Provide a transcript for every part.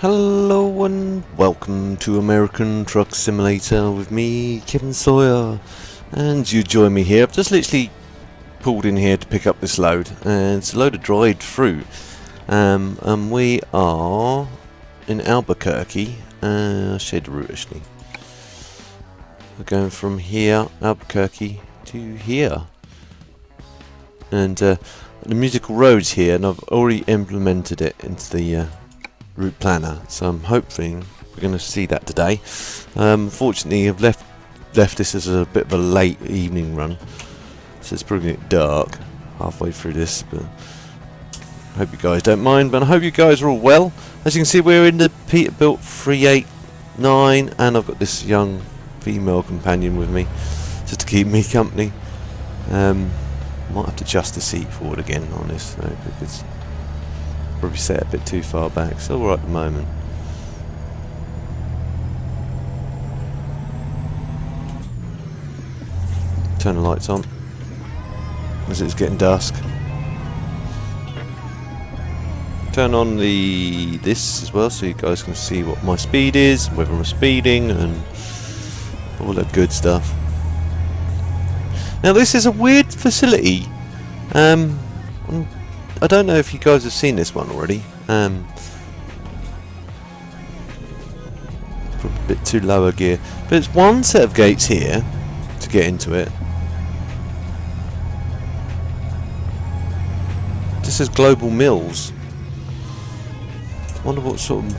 Hello and welcome to American Truck Simulator with me, Kevin Sawyer, and you join me here. I've just literally pulled in here to pick up this load, and it's a load of dried fruit. And we are in Albuquerque. I'll show you the route actually. We're going from here, Albuquerque, to here. And the musical roads here, and I've already implemented it into the route planner, so I'm hoping we're going to see that today. Fortunately, I've left this as a bit of a late evening run, so it's probably going to get dark halfway through this, but I hope you guys don't mind. But I hope you guys are all well. As you can see, we're in the Peterbilt 389, and I've got this young female companion with me just to keep me company. Might have to adjust the seat forward again on this though, because probably set a bit too far back. So we're at the moment. Turn the lights on as it's getting dusk. Turn on this as well, so you guys can see what my speed is, whether I'm speeding, and all that good stuff. Now this is a weird facility. I don't know if you guys have seen this one already. Probably a bit too lower gear, but it's one set of gates here to get into it. This is Global Mills. I wonder what sort of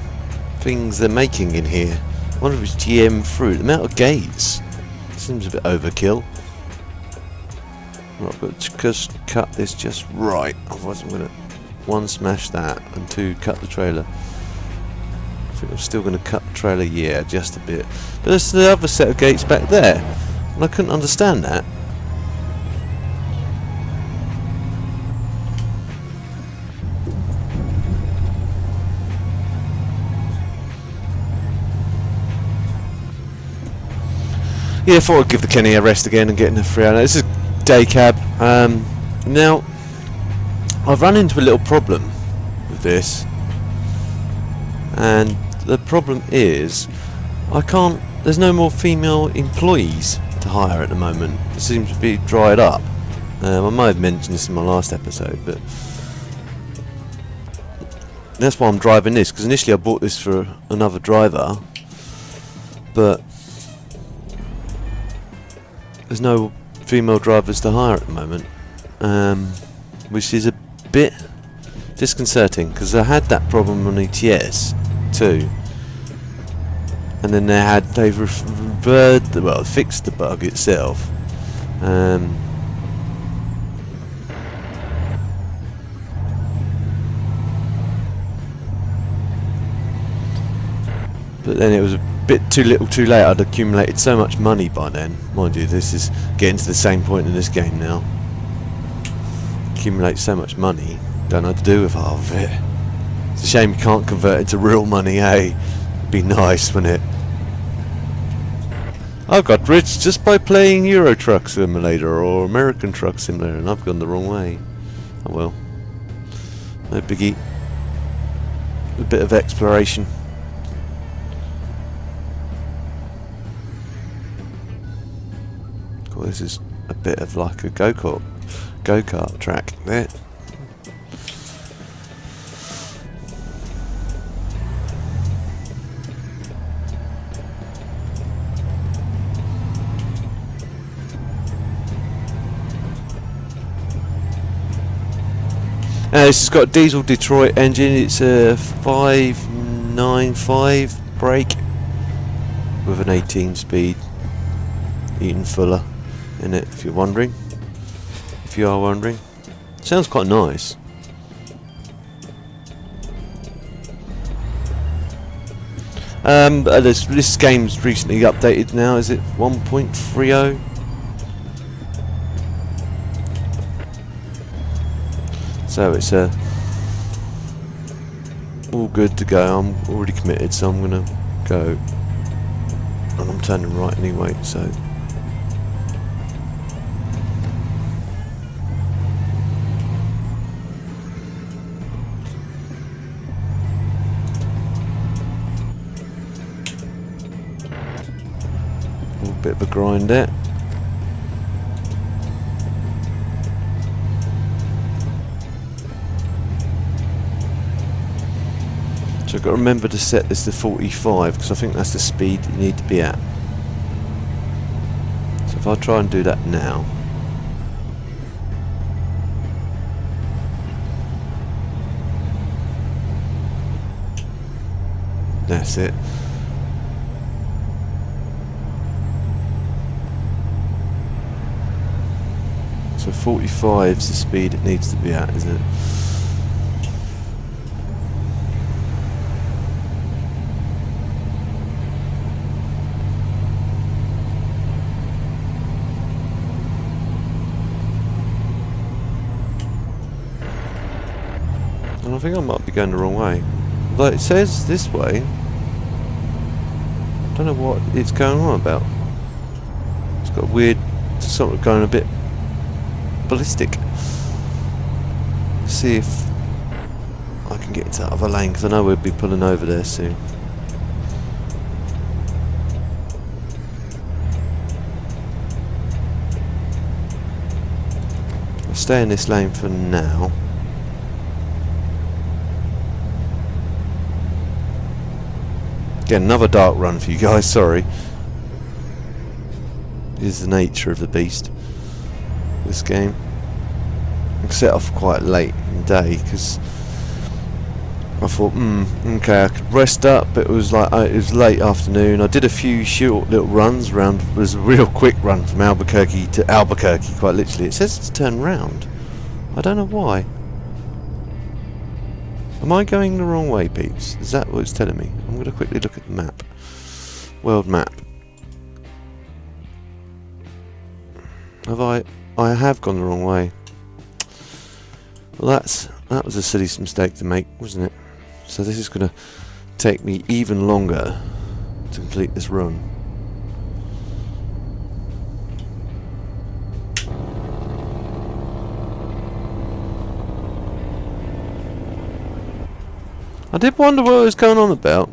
things they're making in here. I wonder if it's GM fruit. The amount of gates seems a bit overkill. Right, I've got to just cut this just right, otherwise I'm going to, one, smash that, and two, cut the trailer. I think I'm still going to cut the trailer, yeah, just a bit. But there's the other set of gates back there, and I couldn't understand that. Yeah, I thought I'd give the Kenny a rest again and get in the 3 hour. This is day cab. Now I've run into a little problem with this, and the problem is there's no more female employees to hire at the moment. It seems to be dried up. I might have mentioned this in my last episode, but that's why I'm driving this, because initially I bought this for another driver, but there's no female drivers to hire at the moment, which is a bit disconcerting, because I had that problem on ETS too, and then they've fixed the bug itself. But then it was a bit too little too late. I'd accumulated so much money by then. Mind you, this is getting to the same point in this game now. Accumulate so much money, don't know what to do with half of it. It's a shame you can't convert it to real money, eh? It'd be nice, wouldn't it? I got rich just by playing Euro Truck Simulator or American Truck Simulator, and I've gone the wrong way. Oh well. No biggie. A bit of exploration. Well, this is a bit of like a go-kart track there. This has got a diesel Detroit engine. It's a 595 brake with an 18 speed Eaton Fuller in it, if you're wondering. If you are wondering. Sounds quite nice. This game's recently updated now. Is it 1.30? So it's all good to go. I'm already committed, so I'm gonna go, and I'm turning right anyway, so Bit of a grind there. So I've got to remember to set this to 45 because I think that's the speed you need to be at. So if I try and do that now. That's it. So 45 is the speed it needs to be at, is it? And I think I might be going the wrong way. Like it says this way. I don't know what it's going on about. It's got a weird, sort of going a bit ballistic. Let's see if I can get into that other lane because I know we'll be pulling over there soon. I'll stay in this lane for now. Again, another dark run for you guys, sorry. Is the nature of the beast, this game. I set off quite late in the day because I thought, okay, I could rest up, but it was like it was late afternoon. I did a few short little runs around. It was a real quick run from Albuquerque to Albuquerque, quite literally. It says to turn round. I don't know why. Am I going the wrong way, peeps? Is that what it's telling me? I'm going to quickly look at the map. World map. Have I have gone the wrong way. Well, that was a silly mistake to make, wasn't it? So this is going to take me even longer to complete this run. I did wonder what was going on about.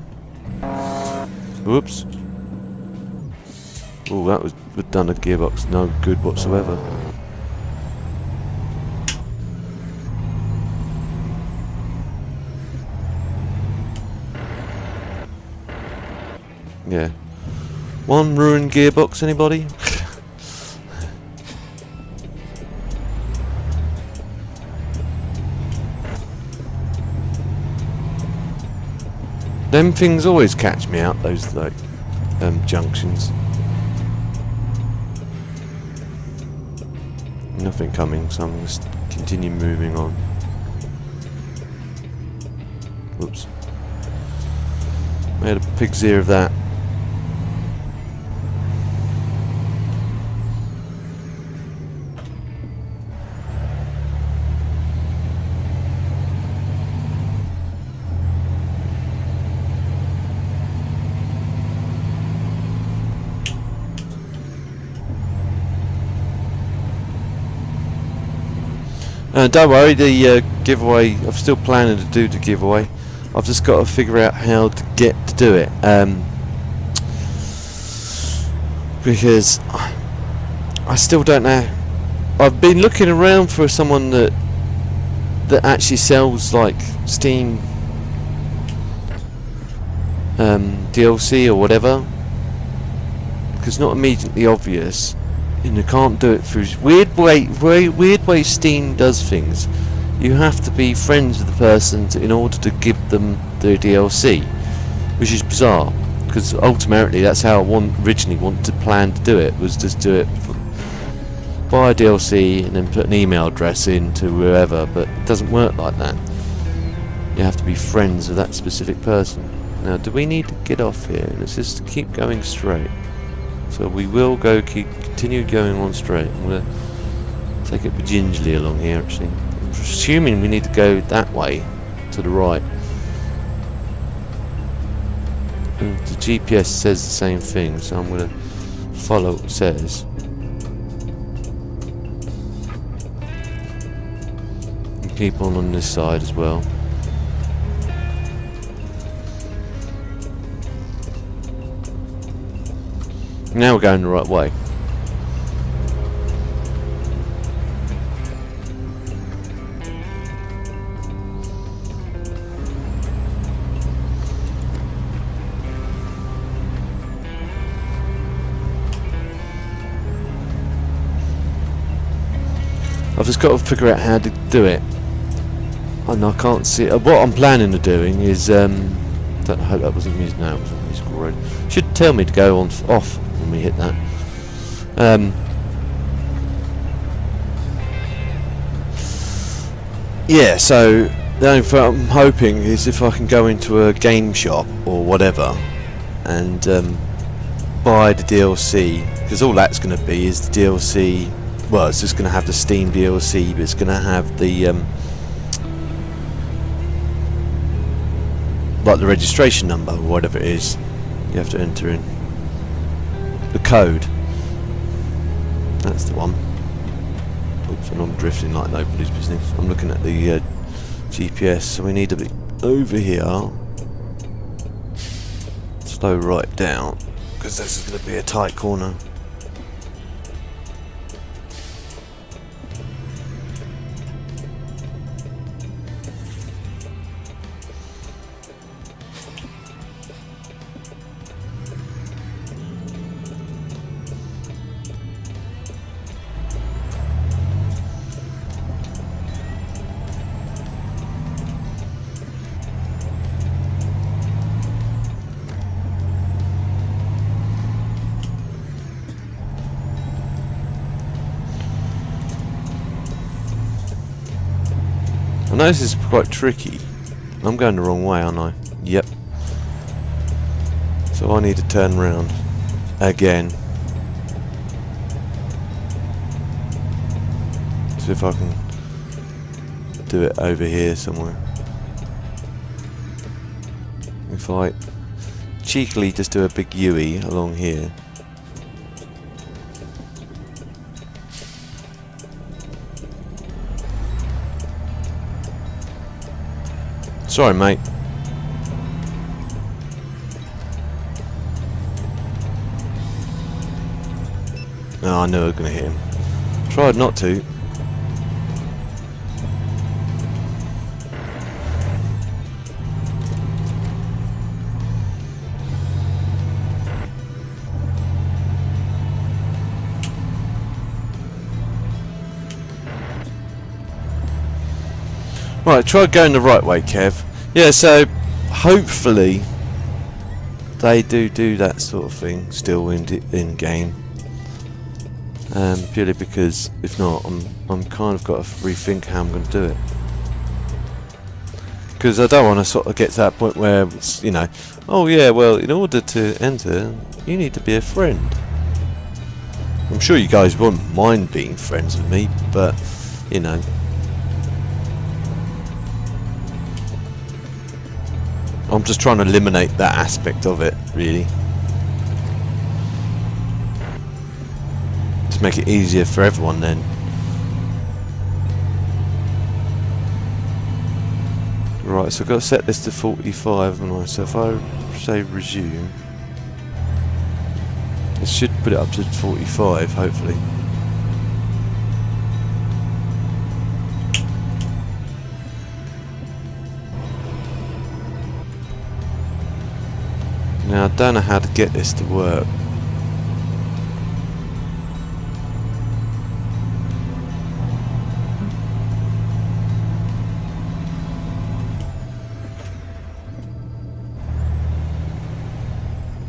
Whoops. Oh, that was done a gearbox no good whatsoever. Yeah. One ruined gearbox, anybody? Them things always catch me out, those like junctions. Nothing coming, so I'm just continue moving on. Whoops. Made a pig's ear of that. Don't worry, the giveaway, I'm still planning to do the giveaway. I've just got to figure out how to get to do it. Because I still don't know. I've been looking around for someone that actually sells like Steam DLC or whatever. Because it's not immediately obvious. And you can't do it through weird way Steam does things. You have to be friends with the person in order to give them the DLC, which is bizarre. Because ultimately, that's how I originally wanted to plan to do it. Was just do it, buy a DLC and then put an email address in to whoever. But it doesn't work like that. You have to be friends with that specific person. Now, do we need to get off here? Let's just keep going straight. So we will continue going on straight. I'm going to take it gingerly along here actually. I'm assuming we need to go that way, to the right. And the GPS says the same thing, so I'm going to follow what it says. And keep on this side as well. Now we're going the right way. I've just got to figure out how to do it. And I can't see it. What I'm planning on doing is I hope that wasn't music. No, it wasn't musical road. Should tell me to go on off when we hit that. Yeah, so the only thing I'm hoping is if I can go into a game shop or whatever and buy the DLC, because all that's going to be is the DLC. Well, it's just going to have the Steam DLC, but it's going to have the like the registration number or whatever it is. You have to enter in the code. That's the one. Oops, and I'm drifting like nobody's business. I'm looking at the GPS, so we need to be over here. Slow right down, because this is going to be a tight corner. I know this is quite tricky. I'm going the wrong way, aren't I? Yep. So I need to turn round again. See if I can do it over here somewhere. If I cheekily just do a big U-E along here. Sorry, mate. Oh, I knew I was going to hit him. Tried not to. Right, try going the right way, Kev. Yeah, so hopefully they do that sort of thing still in game. Purely because if not, I'm kind of got to rethink how I'm going to do it. Because I don't want to sort of get to that point where it's, you know, oh yeah, well, in order to enter, you need to be a friend. I'm sure you guys won't mind being friends with me, but you know. I'm just trying to eliminate that aspect of it, really. Just make it easier for everyone then. Right, so I've got to set this to 45, haven't I? So if I say resume, it should put it up to 45, hopefully. Now I don't know how to get this to work.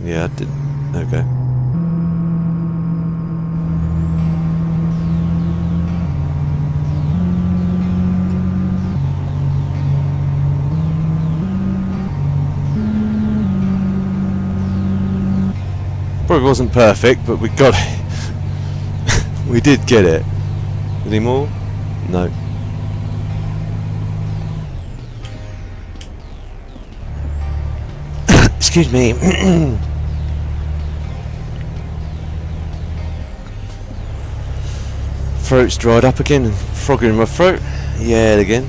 Yeah, I did. Okay. Probably wasn't perfect, but we got it. We did get it. Any more? No. Excuse me. Throat's dried up again. Frog in my throat. Yeah, again.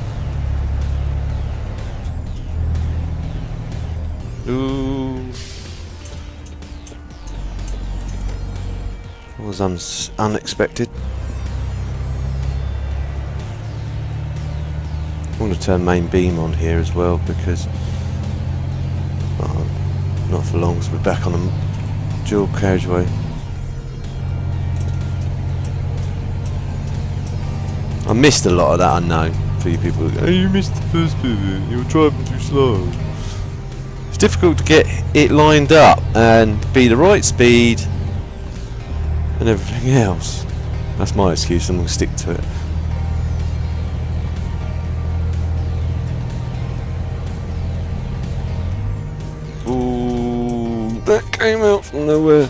Ooh. Was unexpected. I'm going to turn main beam on here as well because not for long, so we're back on a dual carriageway. I missed a lot of that, I know. For you people, oh, you missed the first bit, you were driving too slow. It's difficult to get it lined up and be the right speed and everything else. That's my excuse, I'm going to stick to it. Ooh, that came out from nowhere.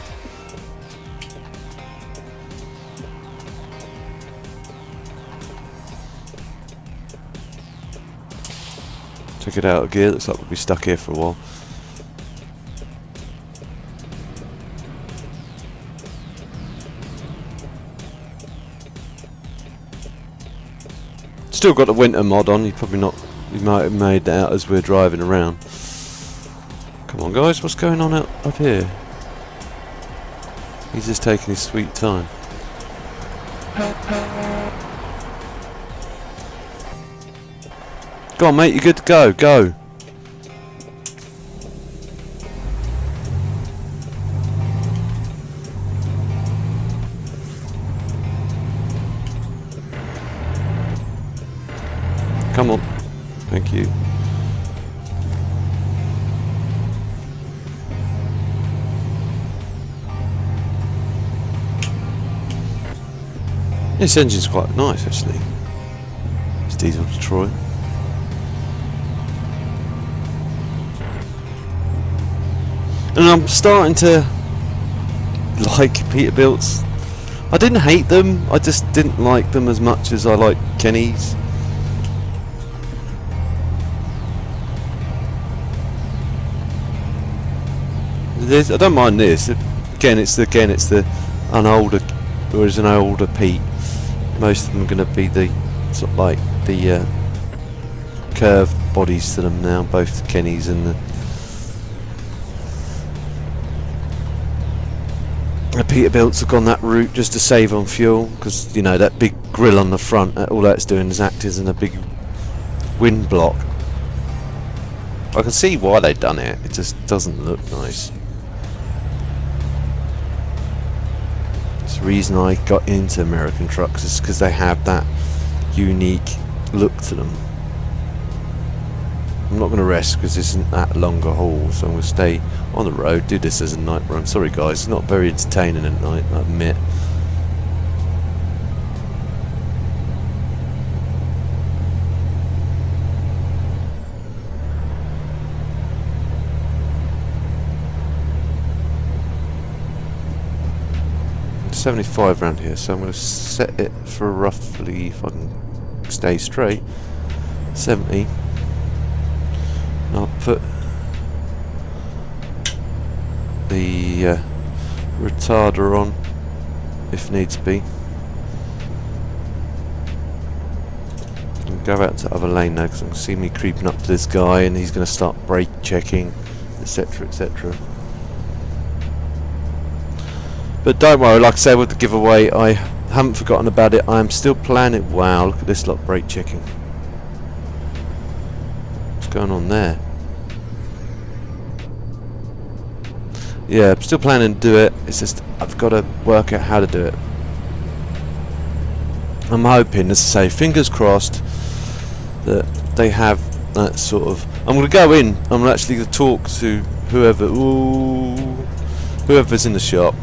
Check it out of gear, looks like we'll be stuck here for a while. Still got the winter mod on, you might have made that out as we're driving around. Come on guys, what's going on up here? He's just taking his sweet time. Go on mate, you're good to go, go! Come on, thank you. This engine's quite nice actually. It's diesel Detroit. And I'm starting to like Peterbilt's. I didn't hate them, I just didn't like them as much as I like Kenny's. I don't mind this. Again, it's the an older Pete. Most of them are going to be the sort of like the curved bodies to them now, both the Kennys and the Peterbilts have gone that route just to save on fuel, because you know that big grill on the front, all that's doing is act as a big wind block. I can see why they've done it, it just doesn't look nice. It's the reason I got into American trucks, is because they have that unique look to them. I'm not going to rest because this isn't that long a haul, so I'm going to stay on the road, do this as a night run. Sorry guys, it's not very entertaining at night, I admit. It's 75 around here, so I'm going to set it for roughly, if I can stay straight, 70. And I'll put the retarder on if needs be, and go out to the other lane now, because I can see me creeping up to this guy and he's going to start brake checking, etc, etc. But don't worry, like I said with the giveaway, I haven't forgotten about it. I am still planning. Wow, look at this lot, brake checking. What's going on there? Yeah, I'm still planning to do it, it's just I've got to work out how to do it. I'm hoping, as I say, fingers crossed, that they have that sort of... I'm going to go in, I'm actually going to talk to whoever's in the shop,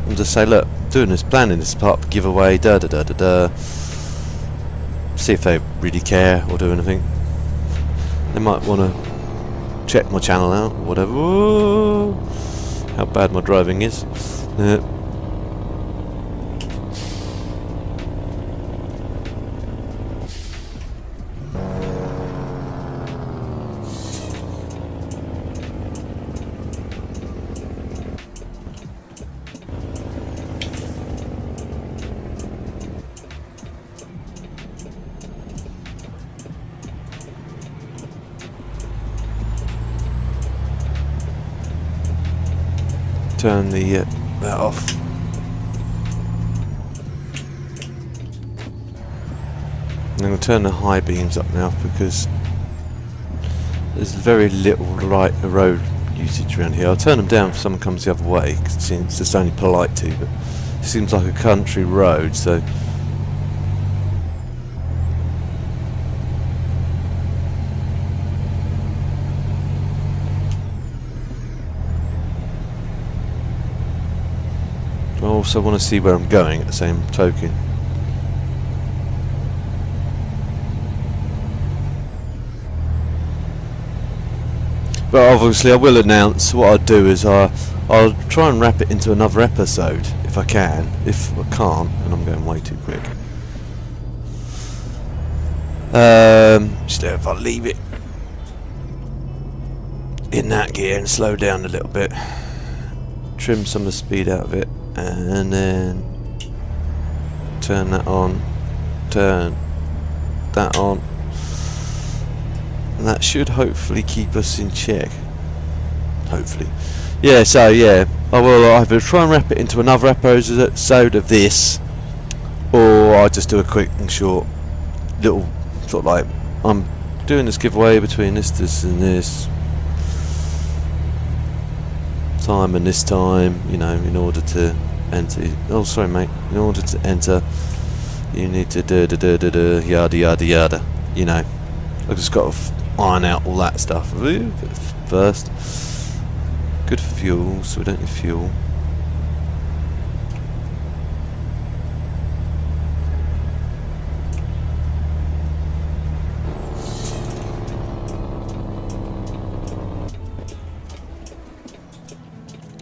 and just say, look, doing this, planning this part of the giveaway, da da da da da. See if they really care or do anything. They might want to check my channel out, or whatever. Whoa. How bad my driving is. Turn the that off. I'm going to turn the high beams up now because there's very little road usage around here. I'll turn them down if someone comes the other way because it seems it's only polite to, but it seems like a country road, so. I also want to see where I'm going at the same token. But obviously I will announce what I'll do is I'll try and wrap it into another episode if I can. If I can't, and I'm going way too quick. Just if I leave it in that gear and slow down a little bit, trim some of the speed out of it, and then turn that on, turn that on. And that should hopefully keep us in check. Hopefully. Yeah, so yeah, I will either try and wrap it into another episode of this, or I'll just do a quick and short little sort of like, I'm doing this giveaway between this and this time and this time, you know, in order to enter. Oh, sorry, mate. In order to enter, you need to yada yada yada. You know, I've just got to iron out all that stuff first. Good for fuel, so we don't need fuel.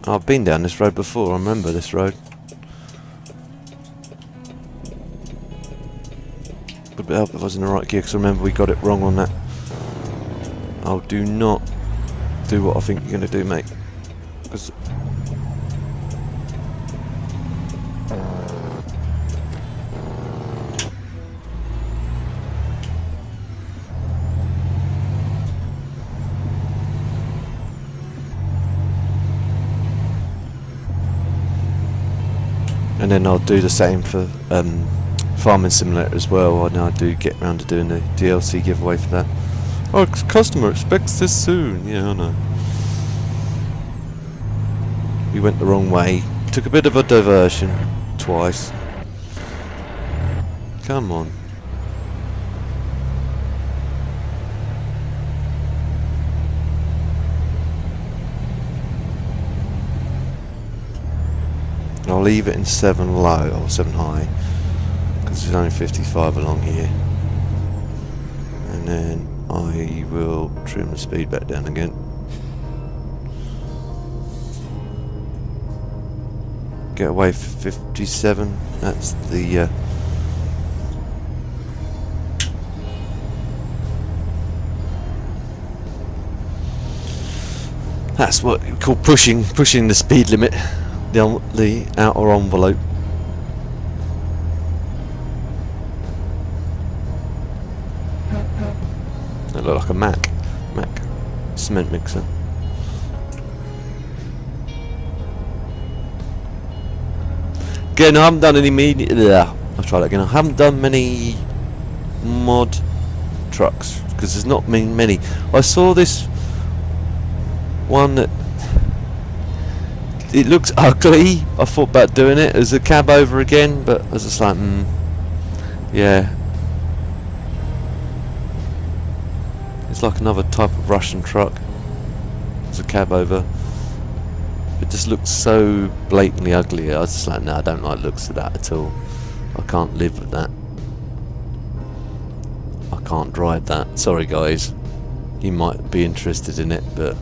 I've been down this road before, I remember this road. Would help if I was in the right gear, because I remember we got it wrong on that. Oh, do not do what I think you're going to do, mate. 'Cause and then I'll do the same for Farming Simulator as well. I know I do get around to doing the DLC giveaway for that. Our customer expects this soon. Yeah, I know. We went the wrong way. Took a bit of a diversion twice. Come on. I'll leave it in 7 low or 7 high because there's only 55 along here, and then I will trim the speed back down again. Get away for 57. That's the that's what you call pushing the speed limit, the outer envelope. That look like a Mac cement mixer. Again, I haven't done any I'll try that again. I haven't done many mod trucks because there's not many. I saw this one that it looks ugly. I thought about doing it as a cab over again, but I was just like, yeah. It's like another type of Russian truck. It's a cab over. It just looks so blatantly ugly. I was just like, no, I don't like the looks of that at all. I can't live with that. I can't drive that. Sorry guys. You might be interested in it, but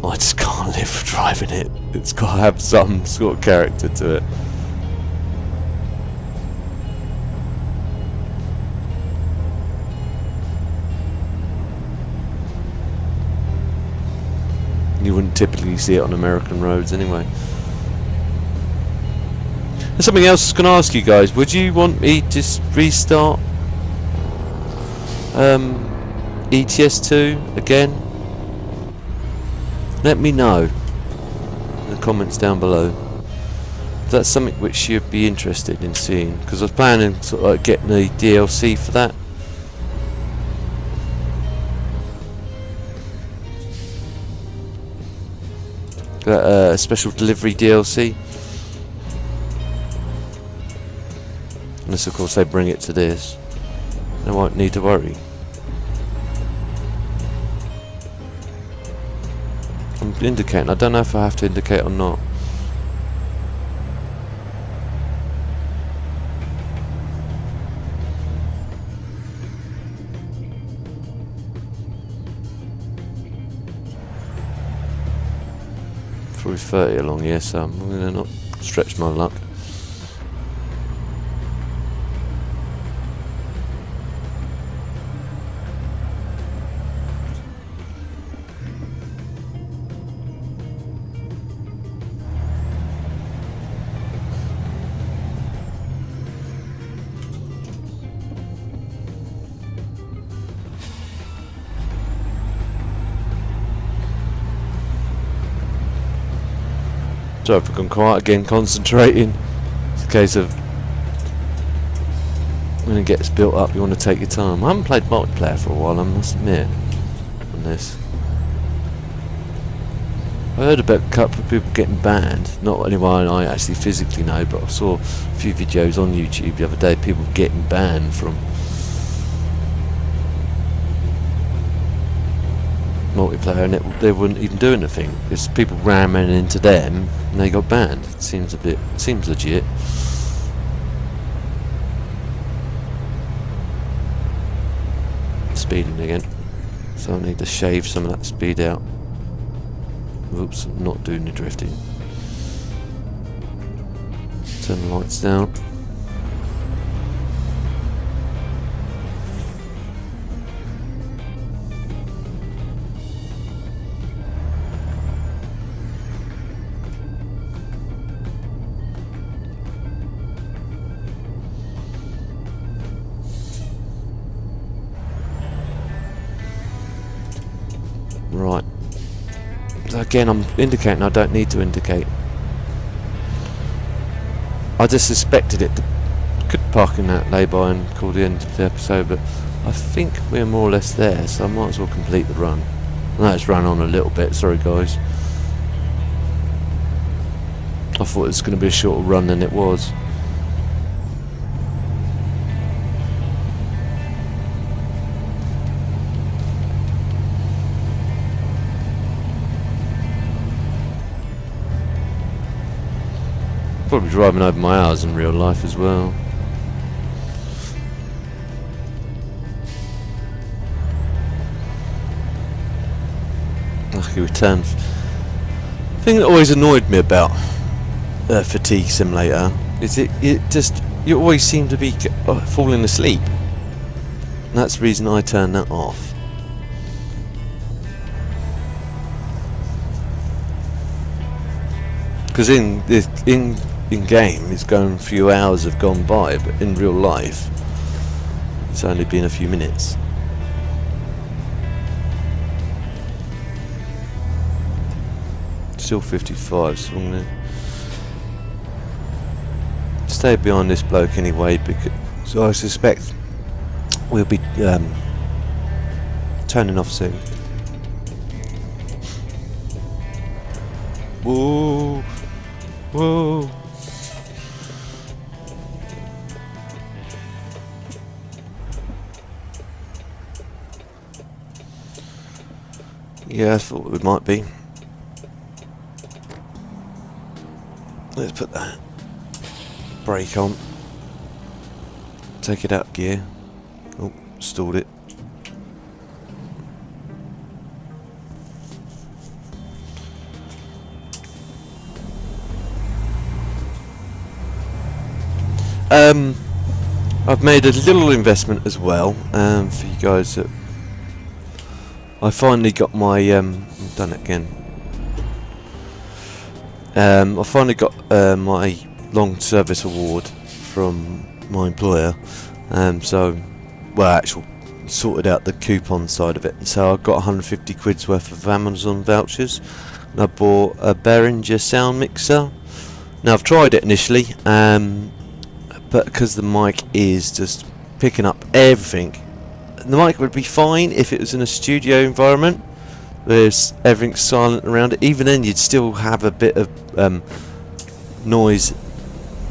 I just can't live with driving it. It's got to have some sort of character to it. You wouldn't typically see it on American roads anyway. There's something else I was going to ask you guys. Would you want me to restart ETS2 again? Let me know in the comments down below. that's something which you'd be interested in seeing, because I was planning sort of like getting the DLC for that. That special delivery DLC. Unless of course they bring it to this, I won't need to worry. I'm indicating, I don't know if I have to indicate or not. Through 30 along here, so I'm going to not stretch my luck. So if I've gone quiet again, concentrating. It's a case of when it gets built up, you want to take your time. I haven't played multiplayer for a while, I must admit, on this. I heard about a couple of people getting banned. Not anyone I actually physically know, but I saw a few videos on YouTube the other day, people getting banned from multiplayer, and they wouldn't even do anything. It's people ramming into them and they got banned. It seems legit. Speeding again, so I need to shave some of that speed out. Oops, not doing the drifting. Turn the lights down. Right. So again, I'm indicating I don't need to indicate. I just suspected it. Could park in that lay-by and call the end of the episode, but I think we're more or less there, so I might as well complete the run. I know it's run on a little bit, sorry guys. I thought it was going to be a shorter run than it was. Probably driving over my hours in real life as well. Lucky return. The thing that always annoyed me about Fatigue Simulator is it just, you always seem to be falling asleep. And that's the reason I turned that off. Because in game it's going a few hours have gone by, but in real life it's only been a few minutes. Still 55, so I'm gonna stay behind this bloke anyway, because so I suspect we'll be turning off soon. Whoa, whoa. Yeah, I thought it might be. Let's put that brake on. Take it out of gear. Oh, stalled it. I've made a little investment as well for you guys. I finally got my I've done it again. I finally got my long service award from my employer, so sorted out the coupon side of it, so I got 150 quid's worth of Amazon vouchers, and I bought a Behringer sound mixer, Now I've tried it initially, but because the mic is just picking up everything, the mic would be fine if it was in a studio environment. There's everything silent around it. Even then, you'd still have a bit of noise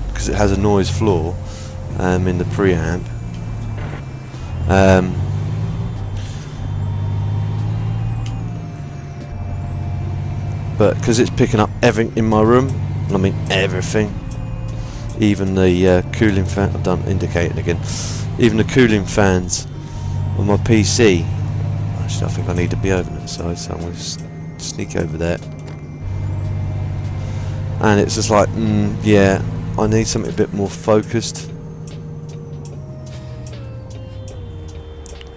because it has a noise floor in the preamp. But because it's picking up everything in my room, I mean everything, even the cooling fan. I've done indicating again. Even the cooling fans on my PC. Actually, I think I need to be over that side, so I'm going to sneak over there. And it's just like, yeah, I need something a bit more focused.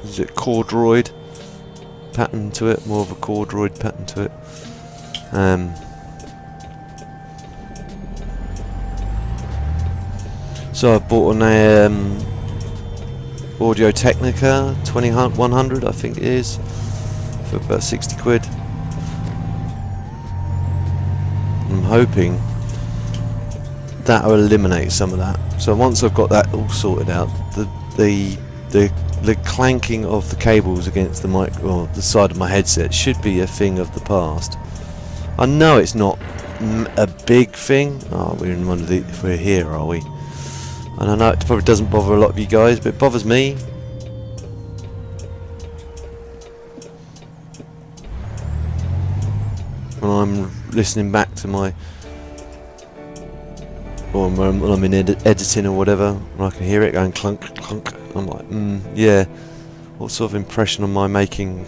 Is it corduroid pattern to it? More of a corduroid pattern to it. So I bought an Audio Technica 2100, I think it is, for about 60 quid. I'm hoping that will eliminate some of that. So once I've got that all sorted out, the clanking of the cables against the mic or the side of my headset should be a thing of the past. I know it's not a big thing. Oh, we're in one of the. We're here, are we? And I know it probably doesn't bother a lot of you guys, but it bothers me. When I'm listening back to my, or when I'm in editing or whatever, and I can hear it going clunk, clunk. I'm like, yeah. What sort of impression am I making?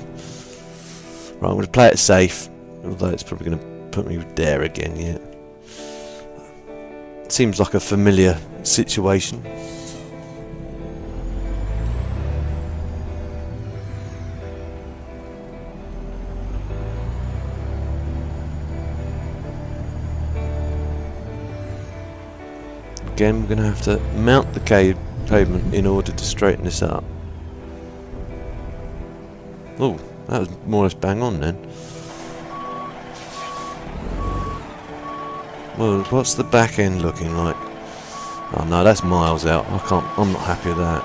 Right, I'm going to play it safe, although it's probably going to put me there again. Yeah. Seems like a familiar situation. Again, we're going to have to mount the pavement in order to straighten this up. Oh, that was more or less bang on then. Well, what's the back end looking like? Oh no, that's miles out. I'm not happy with that.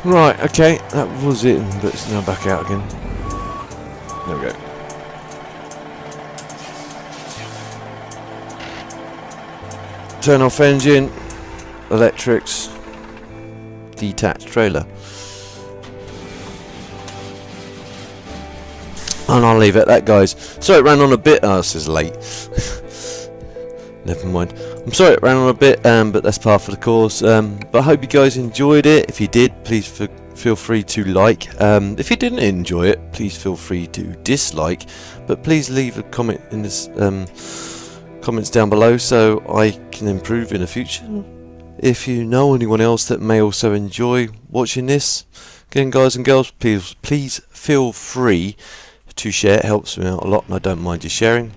Right, okay, that was it, but it's now back out again. There we go. Turn off engine, electrics, detached trailer. And I'll leave it at that, guys. Sorry it ran on a bit. Oh, this is late. Never mind. I'm sorry it ran on a bit, but that's part of the course. But I hope you guys enjoyed it. If you did, please feel free to like. If you didn't enjoy it, please feel free to dislike. But please leave a comment in this comments down below so I can improve in the future. If you know anyone else that may also enjoy watching this, again, guys and girls, please feel free to share. It helps me out a lot, and I don't mind you sharing.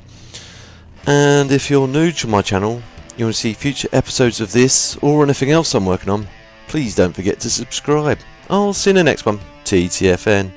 And if you're new to my channel, you want to see future episodes of this or anything else I'm working on, please don't forget to subscribe. I'll see you in the next one. TTFN.